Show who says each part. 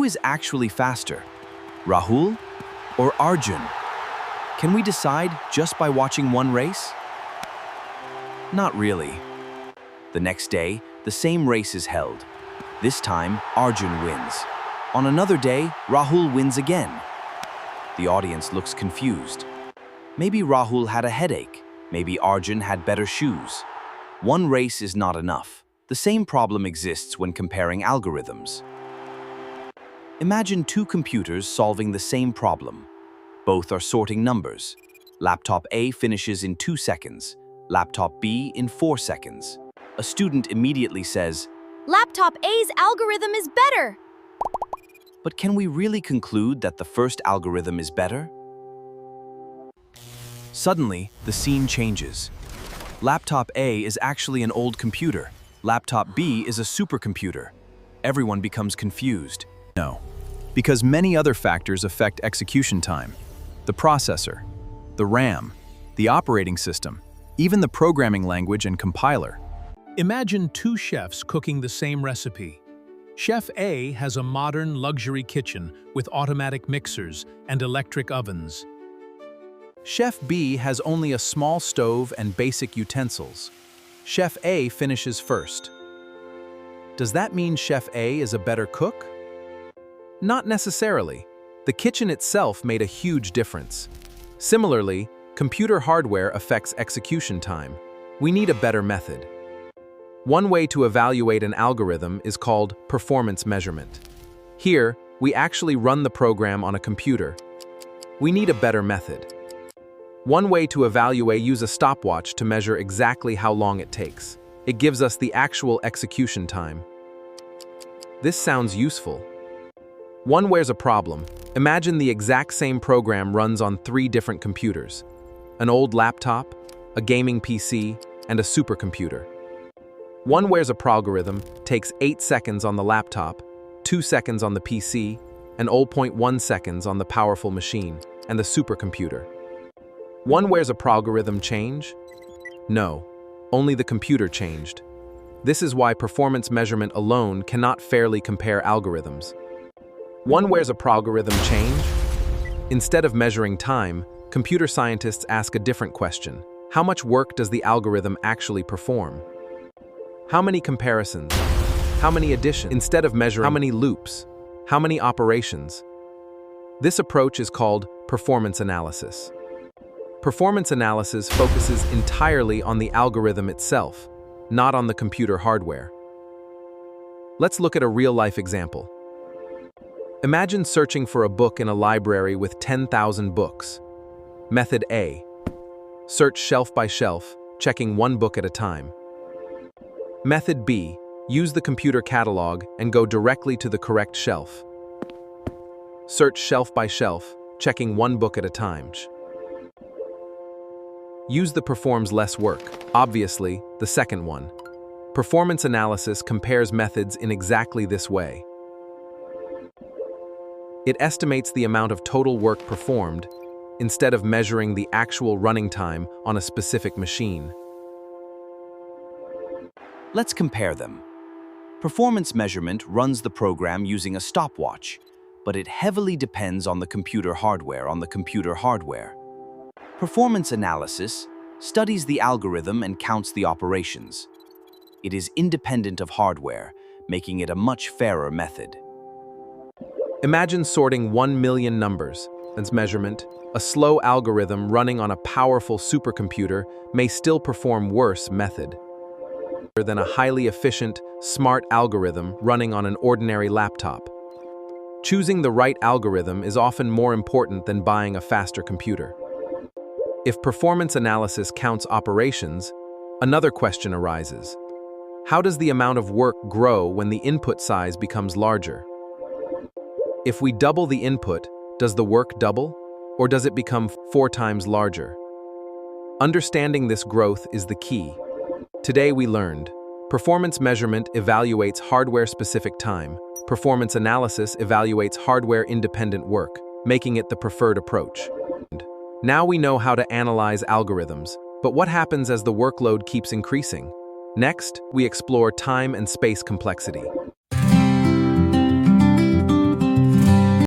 Speaker 1: is actually faster, Rahul or Arjun? Can we decide just by watching one race? Not really. The next day, the same race is held. This time, Arjun wins. On another day, Rahul wins again. The audience looks confused. Maybe Rahul had a headache. Maybe Arjun had better shoes. One race is not enough. The same problem exists when comparing algorithms. Imagine two computers solving the same problem. Both are sorting numbers. Laptop A finishes in 2 seconds. Laptop B in 4 seconds. A student immediately says,
Speaker 2: "Laptop A's algorithm is better."
Speaker 1: but can we really conclude that the first algorithm is better? Suddenly, the scene changes. Laptop A is actually an old computer. Laptop B is a supercomputer. Everyone becomes confused. No, because many other factors affect execution time. The processor, the RAM, the operating system, even the programming language and compiler.
Speaker 3: Imagine two chefs cooking the same recipe. Chef A has a modern luxury kitchen with automatic mixers and electric ovens.
Speaker 1: Chef B has only a small stove and basic utensils. Chef A finishes first. Does that mean Chef A is a better cook? Not necessarily. The kitchen itself made a huge difference. Similarly, computer hardware affects execution time. We need a better method. One way to evaluate an algorithm is called performance measurement. Here, we actually run the program on a computer. We need a better method. One way to evaluate use a stopwatch to measure exactly how long it takes. It gives us the actual execution time. This sounds useful. One where's a problem. Imagine the exact same program runs on 3 different computers. An old laptop, a gaming PC, and a supercomputer. One where's a algorithm takes 8 seconds on the laptop, 2 seconds on the PC, and 0.1 seconds on the powerful machine and the supercomputer. One where's a algorithm change? No, only the computer changed. This is why performance measurement alone cannot fairly compare algorithms. One where's a algorithm change? Instead of measuring time, computer scientists ask a different question. How much work does the algorithm actually perform? How many comparisons? How many additions? Instead of measuring how many loops? How many operations? This approach is called performance analysis. Performance analysis focuses entirely on the algorithm itself, not on the computer hardware. Let's look at a real-life example. Imagine searching for a book in a library with 10,000 books. Method A. Search shelf by shelf, checking one book at a time. Method B. Use the computer catalog and go directly to the correct shelf. Search shelf by shelf, checking one book at a time. Use the performs less work. Obviously, the second one. Performance analysis compares methods in exactly this way. It estimates the amount of total work performed instead of measuring the actual running time on a specific machine. Let's compare them. Performance measurement runs the program using a stopwatch, but it heavily depends on the computer hardware. Performance analysis studies the algorithm and counts the operations. It is independent of hardware, making it a much fairer method.
Speaker 4: Imagine sorting 1 million numbers. That's measurement. A slow algorithm running on a powerful supercomputer may still perform worse method than a highly efficient, smart algorithm running on an ordinary laptop. Choosing the right algorithm is often more important than buying a faster computer. If performance analysis counts operations, another question arises. How does the amount of work grow when the input size becomes larger? If we double the input, does the work double, or does it become 4 times larger? Understanding this growth is the key. Today we learned, performance measurement evaluates hardware-specific time, performance analysis evaluates hardware-independent work, making it the preferred approach. Now we know how to analyze algorithms, but what happens as the workload keeps increasing? Next, we explore time and space complexity.